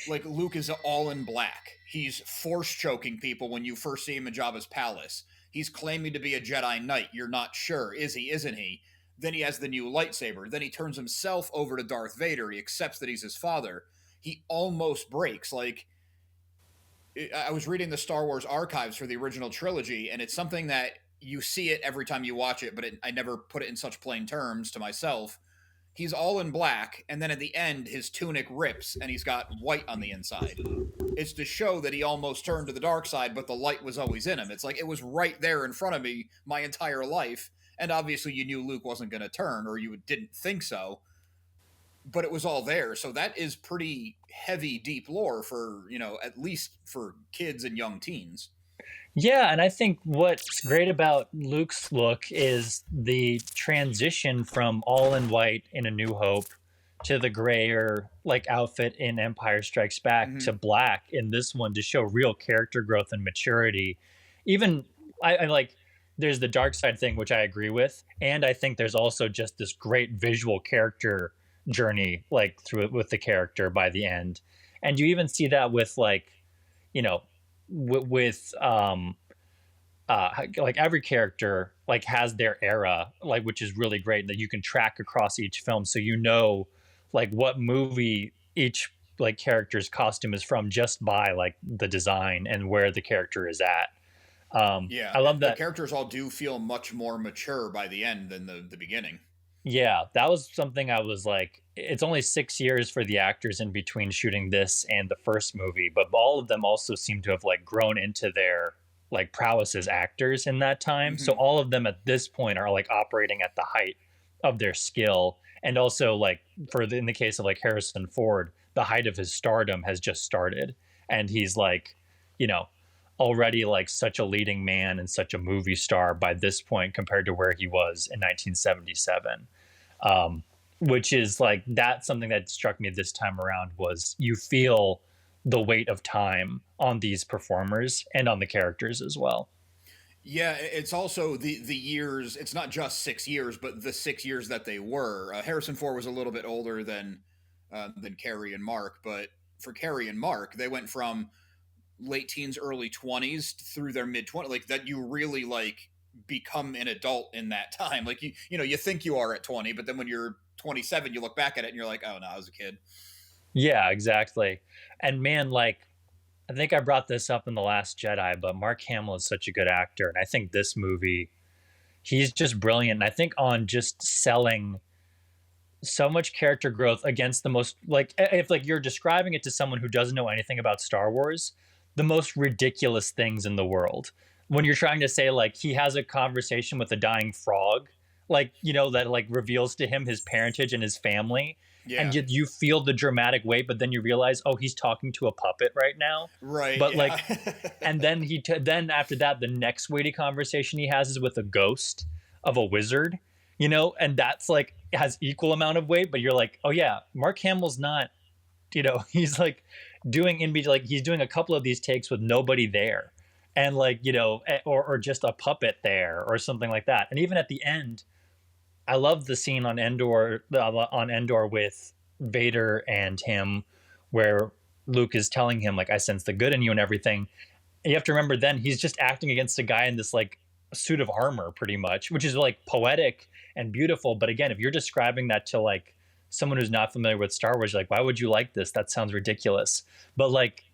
like Luke is all in black. He's force choking people when you first see him in Jabba's palace. He's claiming to be a Jedi Knight. You're not sure. Is he? Isn't he? Then he has the new lightsaber. Then he turns himself over to Darth Vader. He accepts that he's his father. He almost breaks. Like, I was reading the Star Wars archives for the original trilogy, and it's something that you see it every time you watch it, but I never put it in such plain terms to myself. He's all in black, and then at the end, his tunic rips, and he's got white on the inside. It's to show that he almost turned to the dark side, but the light was always in him. It's like it was right there in front of me my entire life, and obviously you knew Luke wasn't going to turn, or you didn't think so, but it was all there. So that is pretty heavy, deep lore for, at least for kids and young teens. Yeah, and I think what's great about Luke's look is the transition from all in white in A New Hope to the grayer like outfit in Empire Strikes Back to black in this one to show real character growth and maturity. Even I like there's the dark side thing, which I agree with, and I think there's also just this great visual character journey like through it with the character by the end. And you even see that with like, you know, with like every character like has their era, like, which is really great that you can track across each film, so you know like what movie each like character's costume is from just by like the design and where the character is at. Yeah, I love the that. characters all do feel much more mature by the end than the beginning. Yeah, that was something I was like, it's only 6 years for the actors in between shooting this and the first movie, but all of them also seem to have like grown into their like prowess as actors in that time. So all of them at this point are like operating at the height of their skill. And also like in the case of like Harrison Ford, the height of his stardom has just started. And he's like, you know, already like such a leading man and such a movie star by this point compared to where he was in 1977. Which is like, that's something that struck me this time around was you feel the weight of time on these performers and on the characters as well. Yeah, it's also the years. It's not just 6 years, but the 6 years that they were. Harrison Ford was a little bit older than Carrie and Mark, but for Carrie and Mark, they went from late teens, early 20s through their mid 20s. Like that, you really like become an adult in that time. Like you think you are at 20, but then when you're 27, you look back at it and you're like, oh no, I was a kid. Yeah, exactly. And man, like, I think I brought this up in The Last Jedi, but Mark Hamill is such a good actor. And I think this movie, he's just brilliant. And I think on just selling so much character growth against the most, like, if like you're describing it to someone who doesn't know anything about Star Wars, the most ridiculous things in the world. When you're trying to say, like, he has a conversation with a dying frog, like, that like reveals to him his parentage and his family, Yeah. and you feel the dramatic weight, but then you realize, oh, he's talking to a puppet right now. Right. But yeah. like, and then then after that, the next weighty conversation he has is with a ghost of a wizard, and that's like has equal amount of weight. But you're like, oh yeah, Mark Hamill's not, he's like doing he's doing a couple of these takes with nobody there, and like or just a puppet there or something like that. And even at the end, I love the scene on Endor with Vader and him, where Luke is telling him like, I sense the good in you and everything. And you have to remember, then he's just acting against a guy in this like suit of armor, pretty much, which is like poetic and beautiful. But again, if you're describing that to like someone who's not familiar with Star Wars, you're like, why would you like this? That sounds ridiculous. But like,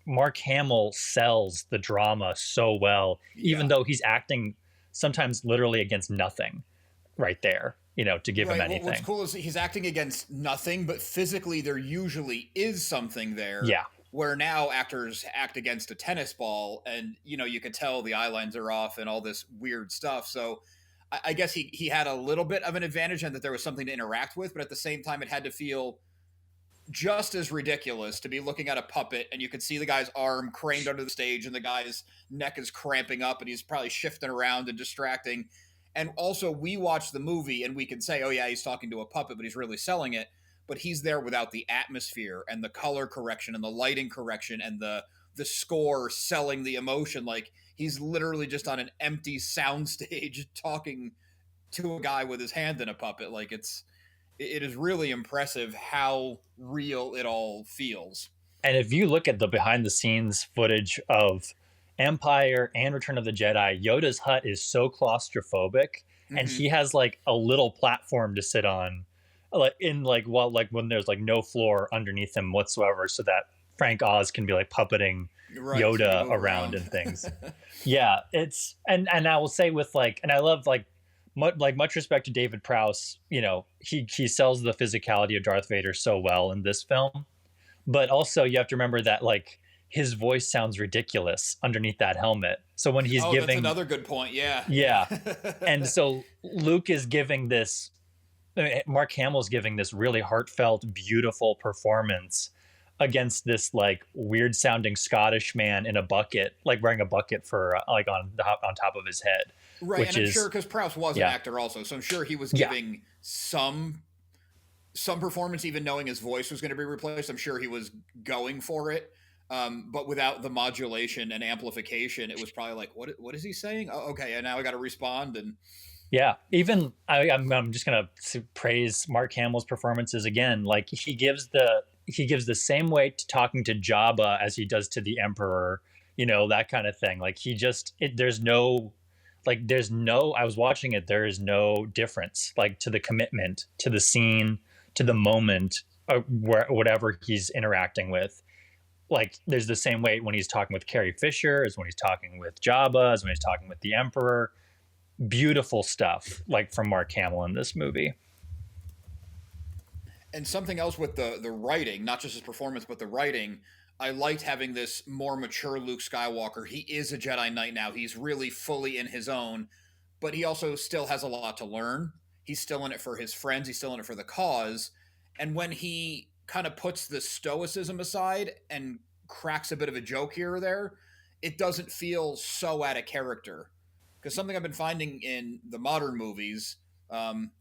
Mark Hamill sells the drama so well, even though he's acting sometimes literally against nothing right there, to give him anything. What's cool is he's acting against nothing, but physically there usually is something there. Yeah. Where now actors act against a tennis ball, and you could tell the eye lines are off and all this weird stuff. So I guess he had a little bit of an advantage and that there was something to interact with, but at the same time it had to feel just as ridiculous to be looking at a puppet and you could see the guy's arm craned under the stage and the guy's neck is cramping up and he's probably shifting around and distracting. And also we watch the movie and we can say, oh yeah, he's talking to a puppet, but he's really selling it. But he's there without the atmosphere and the color correction and the lighting correction and the score selling the emotion. Like he's literally just on an empty soundstage talking to a guy with his hand in a puppet. Like it is really impressive how real it all feels. And if you look at the behind the scenes footage of Empire and Return of the Jedi, Yoda's hut is so claustrophobic, and Mm-hmm. he has like a little platform to sit on, like in like while like when there's like no floor underneath him whatsoever, so that Frank Oz can be like puppeting Right, so you can Yoda move around around. and things. Yeah, it's and I will say with like, and I love like much respect to David Prowse. You know, he sells the physicality of Darth Vader so well in this film, but also you have to remember that like his voice sounds ridiculous underneath that helmet. So when he's Oh, that's giving, another good point. Yeah, yeah, yeah. and so Luke is giving this, Mark Hamill's giving this really heartfelt, beautiful performance against this like weird sounding Scottish man in a bucket, like wearing a bucket for like on top of his head, Right, and which I'm sure is because Prowse was an yeah, actor also, so I'm sure he was yeah, giving some performance, even knowing his voice was going to be replaced. I'm sure he was going for it, but without the modulation and amplification, it was probably like, what is he saying? Oh, okay, and now I got to respond. And yeah. Even I'm just gonna praise Mark Hamill's performances again. Like he gives the same weight to talking to Jabba as he does to the Emperor. You know, that kind of thing. Like he just there's no there's no, I was watching it, there is no difference like to the commitment to the scene, to the moment, whatever he's interacting with. Like there's the same weight when he's talking with Carrie Fisher as when he's talking with Jabba, as when he's talking with the Emperor. Beautiful stuff like from Mark Hamill in this movie. something else with the writing, not just his performance, but the writing. I liked having this more mature Luke Skywalker. He is a Jedi Knight now. He's really fully in his own, but he also still has a lot to learn. He's still in it for his friends. He's still in it for the cause. And when he kind of puts the stoicism aside and cracks a bit of a joke here or there, it doesn't feel so out of character. Because something I've been finding in the modern movies, um,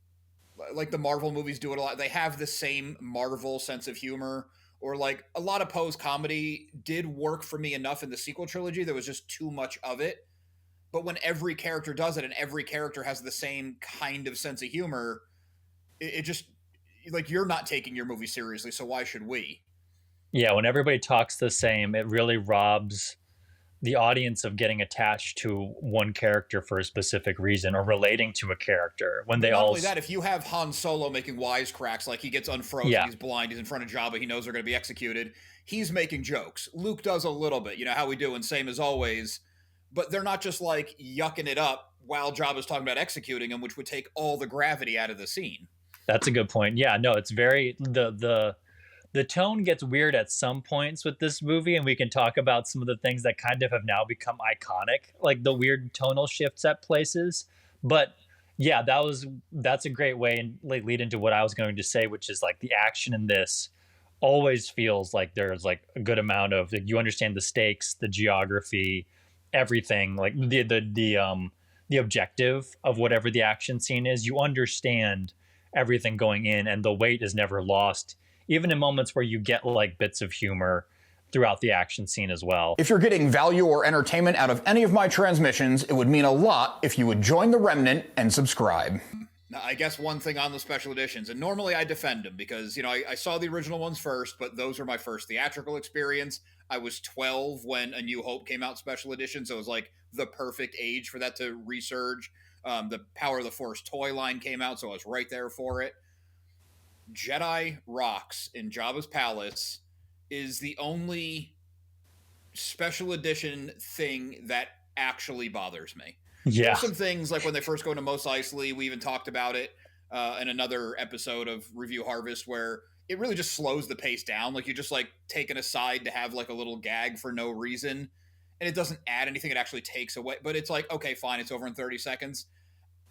like the Marvel movies do it a lot. They have the same Marvel sense of humor, or like a lot of Poe's comedy did work for me enough in the sequel trilogy. There was just too much of it. But when every character does it and every character has the same kind of sense of humor, it just like you're not taking your movie seriously, so why should we? Yeah, when everybody talks the same, it really robs the audience of getting attached to one character for a specific reason or relating to a character when But they not all only that, if you have Han Solo making wisecracks, like he gets unfrozen, yeah, he's blind, he's in front of Jabba, he knows they're going to be executed, he's making jokes. Luke does a little bit, you know how we do, and same as always. But they're not just like yucking it up while Jabba's talking about executing him, which would take all the gravity out of the scene. that's a good point. Yeah, no, it's very the tone gets weird at some points with this movie, and we can talk about some of the things that kind of have now become iconic, like the weird tonal shifts at places. But yeah, that's a great way and like lead into what I was going to say, which is like the action in this always feels like there's like a good amount of like, you understand the stakes, the geography, everything, like the objective of whatever the action scene is. You understand everything going in, and the weight is never lost, even in moments where you get like bits of humor throughout the action scene as well. If you're getting value or entertainment out of any of my transmissions, it would mean a lot if you would join the Remnant and subscribe. Now, I guess one thing on the special editions, and normally I defend them because, you know, I saw the original ones first, but those were my first theatrical experience. I was 12 when A New Hope came out special edition, so it was like the perfect age for that to resurge. The Power of the Force toy line came out, so I was right there for it. Jedi Rocks in Jabba's Palace is the only special edition thing that actually bothers me. Yeah, There's some things like when they first go into Mos Eisley, we even talked about it in another episode of Review Harvest, where it really just slows the pace down. Like you just like take an aside to have like a little gag for no reason, and it doesn't add anything. It actually takes away. But it's like, okay, fine, it's over in 30 seconds.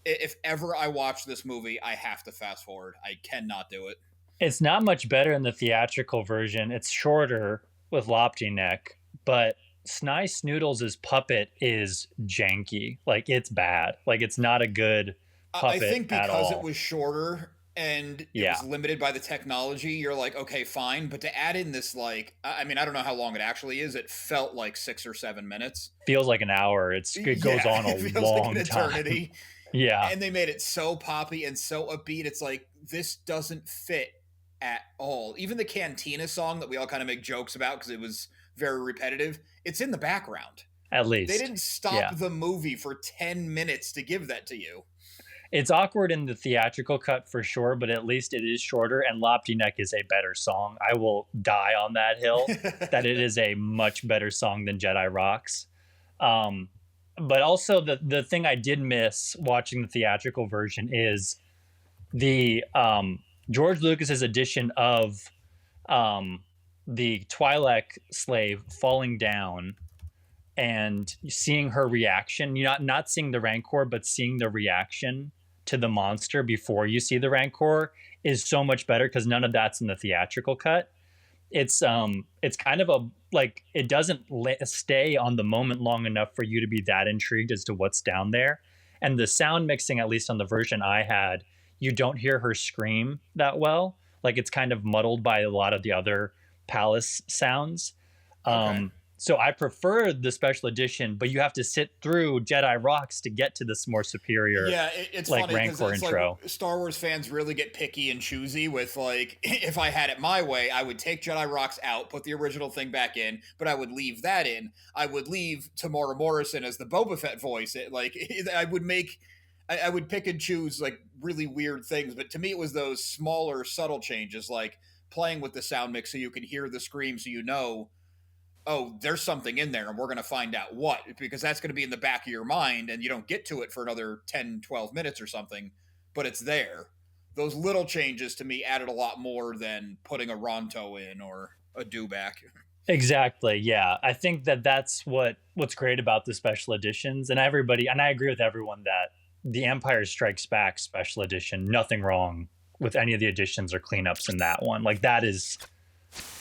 If ever I watch this movie, I have to fast forward. I cannot do it. it's not much better in the theatrical version. It's shorter with Lopty Neck, but Sny Snoodles' puppet is janky. Like it's bad. Like it's not a good I puppet think at because it all. was shorter and it Yeah, was limited by the technology, you're like, okay, fine. But to add in this, like, I mean, I don't know how long it actually is. It felt like 6 or 7 minutes. feels like an hour. It goes Yeah, on a it feels like an long time. eternity. Yeah, And they made it so poppy and so upbeat. It's like, this doesn't fit at all. Even the Cantina song that we all kind of make jokes about because it was very repetitive, it's in the background. At They least. didn't stop Yeah. the movie for 10 minutes to give that to you. It's awkward in the theatrical cut for sure, but at least it is shorter, and Lopty Neck is a better song. I will die on that hill that it is a much better song than Jedi Rocks. Um, but also the thing I did miss watching the theatrical version is the George Lucas's edition of um, the Twi'lek slave falling down and seeing her reaction. You're not seeing the Rancor, but seeing the reaction to the monster before you see the Rancor is so much better because none of that's in the theatrical cut. It's kind of a like it doesn't stay on the moment long enough for you to be that intrigued as to what's down there. And the sound mixing, at least on the version I had, you don't hear her scream that well. Like it's kind of muddled by a lot of the other palace sounds. Okay. So I prefer the special edition, but you have to sit through Jedi Rocks to get to this more superior, Yeah, it's like funny because Rancor it's intro. like Star Wars fans really get picky and choosy with like, if I had it my way, I would take Jedi Rocks out, put the original thing back in, but I would leave that in. I would leave Tamora Morrison as the Boba Fett voice. I would make, I would pick and choose like really weird things, but to me it was those smaller, subtle changes, like playing with the sound mix so you can hear the scream, so you know, oh, there's something in there and we're going to find out what, because that's going to be in the back of your mind and you don't get to it for another 10, 12 minutes or something, but it's there. Those little changes to me added a lot more than putting a Ronto in or a Dewback. Exactly. Yeah. I think that that's what's great about the special editions, and everybody, and I agree with everyone that the Empire Strikes Back special edition, nothing wrong with any of the additions or cleanups in that one. Like that is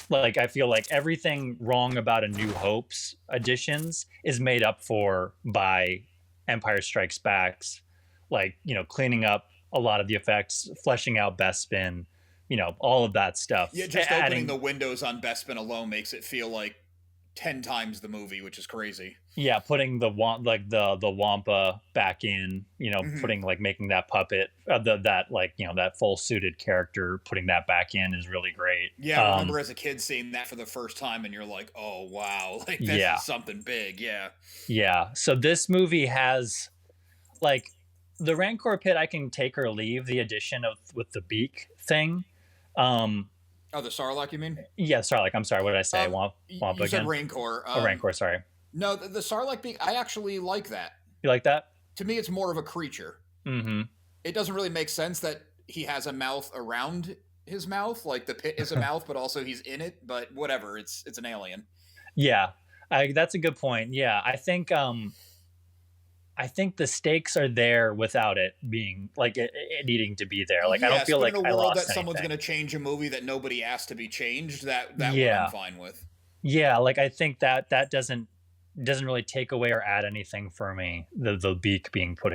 like I feel like everything wrong about A New Hope's additions is made up for by Empire Strikes Back's, like, you know, cleaning up a lot of the effects, fleshing out Bespin, you know, all of that stuff. Yeah, just opening Adding, the windows on Bespin alone makes it feel like 10 times the movie, which is crazy. yeah, putting the like the Wampa back in, you know, Mhm. putting like making that puppet, that like, you know, that full suited character, putting that back in is really great. Yeah, I remember as a kid seeing that for the first time and you're like, oh, wow, like this Yeah, is something big. Yeah. yeah. So this movie has like the Rancor pit. I can take or leave the addition of with the beak thing. Um, Oh, the Sarlacc, you mean? yeah, sorry, like I'm sorry, what did I say? Wampa You said again? Rancor. Oh, Rancor. Sorry. No, the Sarlacc beak, I actually like that. You like that? To me, it's more of a creature. Mm-hmm. It doesn't really make sense that he has a mouth around his mouth, like the pit is a mouth, but also he's in it. But whatever, it's an alien. Yeah, that's a good point. Yeah, I think the stakes are there without it being like it needing to be there. Like I don't Yes, feel but like in a I world that lost someone's anything. going to change a movie that nobody asked to be changed, that one I'm Yeah, fine with. yeah. Like I think that doesn't really take away or add anything for me. The beak being put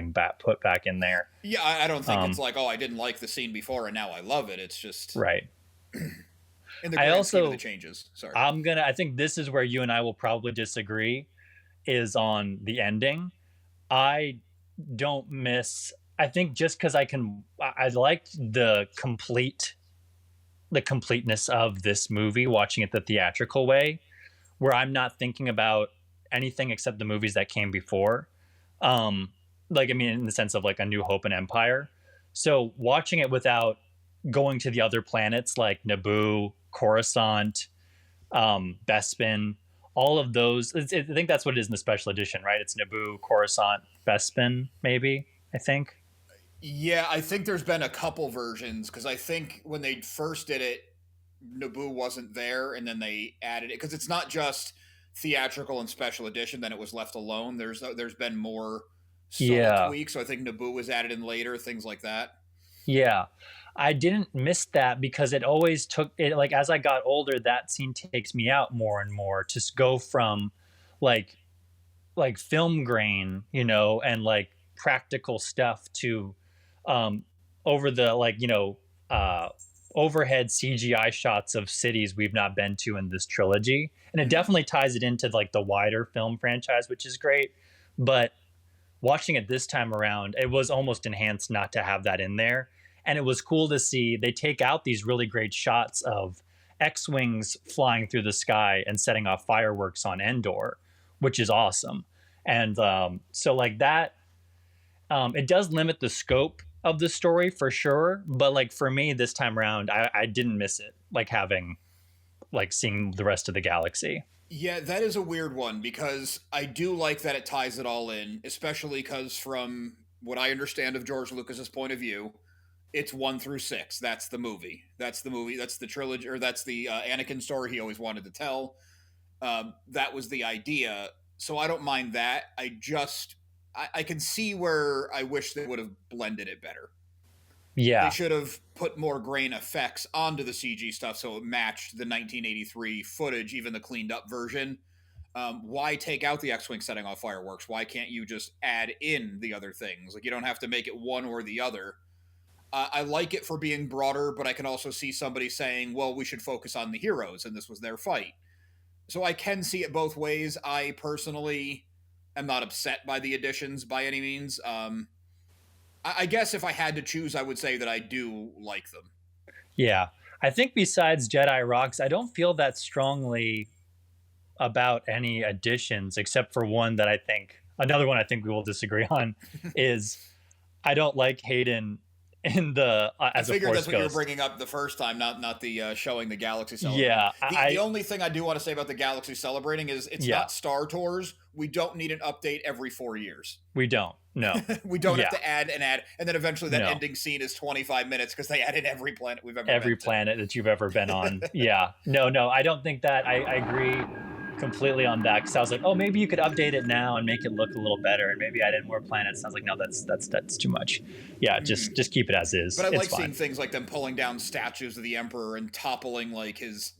back in there. Yeah, I don't think it's Um, like, oh, I didn't like the scene before and now I love it. It's just right. in the I grand scheme of the also changes. Sorry. I think this is where you and I will probably disagree is on the ending. I don't miss. I think just because I liked the completeness of this movie, watching it the theatrical way, where I'm not thinking about anything except the movies that came before. Um, like I mean, in the sense of like A New Hope and Empire. So watching it without going to the other planets like Naboo, Coruscant, Bespin, all of those. I think that's what it is in the special edition, right? It's Naboo, Coruscant, Bespin, maybe. I think. Yeah, I think there's been a couple versions because I think when they first did it, Naboo wasn't there, and then they added it because it's not just theatrical and special edition. Then it was left alone. There's been more subtle Yeah, tweaks. So I think Naboo was added in later, things like that. yeah. I didn't miss that because it always took it like as I got older, that scene takes me out more and more to go from like film grain, you know, and like practical stuff to um over the like, you know, overhead CGI shots of cities we've not been to in this trilogy. And it Mhm. definitely ties it into like the wider film franchise, which is great. But watching it this time around, it was almost enhanced not to have that in there. And it was cool to see they take out these really great shots of X-wings flying through the sky and setting off fireworks on Endor, which is awesome. And so like that, it does limit the scope of the story for sure. But like for me this time around, I didn't miss it. Like having like seeing the rest of the galaxy. Yeah, that is a weird one because I do like that it ties it all in, especially because from what I understand of George Lucas's point of view, it's 1 through 6. That's the movie. That's the movie. That's the trilogy, or that's the Anakin story he always wanted to tell. That was the idea. So I don't mind that. I can see where I wish they would have blended it better. They Yeah, should have put more grain effects onto the CG stuff so it matched the 1983 footage, even the cleaned up version. Why take out the X-wing setting off fireworks? Why can't you just add in the other things? Like you don't have to make it one or the other. I like it for being broader, but I can also see somebody saying, "Well, we should focus on the heroes, and this was their fight." So I can see it both ways. I personally am not upset by the additions by any means. I guess if I had to choose, I would say that I do like them. yeah. I think besides Jedi Rocks, I don't feel that strongly about any additions except for one that I think another one I think we will disagree on is I don't like Hayden in the I as a figured Force that's what you were ghost. bringing up the first time, not the showing the galaxy celebrating. Yeah, The only thing I do want to say about the galaxy celebrating is it's yeah, not Star Tours. We don't need an update every 4 years. we don't. No. We don't have Yeah. to add and add, and then eventually that No. ending scene is 25 minutes because they added every planet we've ever Every been to. planet that you've ever been on. Yeah. No, no, I don't think that I agree completely on that because I was like, oh, maybe you could update it now and make it look a little better, and maybe add in more planets. I was like, no, that's too much. Yeah, Mhm. just keep it as But is. I It's like seeing fine. things like them pulling down statues of the emperor and toppling like his,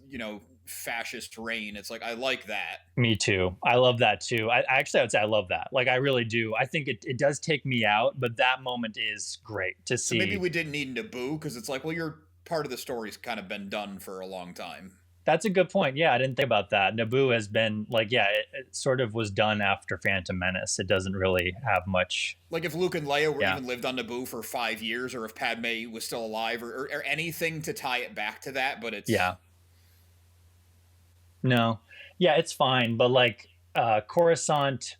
fascist reign. It's like I like that. Me too. I love that too. Actually I would say I love that. Like I really do. I think it does take me out, but that moment is great to So maybe see. we didn't need Naboo because it's like, well, your part of the story's kind of been done for a long time. That's a good point. Yeah, I didn't think about that. Naboo has been like, yeah, it sort of was done after Phantom Menace. It doesn't really have much. Like if Luke and Leia were Yeah. even lived on Naboo for 5 years, or if Padme was still alive, or anything to tie it back to that. But it's Yeah. No. Yeah, it's fine, but like Coruscant,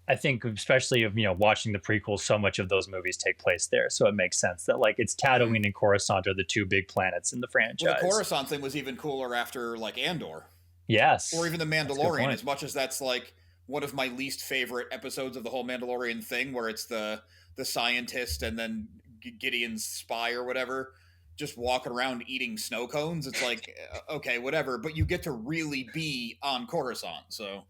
I think especially of watching the prequels, so much of those movies take place there, so it makes sense that like it's Mhm. Tatooine and Coruscant are the two big planets in the Well, the franchise. Coruscant thing was even cooler after like Andor, or Yes, even the that's a good Mandalorian. point. As much as that's like one of my least favorite episodes of the whole Mandalorian thing, where it's the scientist and then Gideon's spy or whatever, just walking around eating snow cones. It's like okay, whatever, but you get to really be on Coruscant, so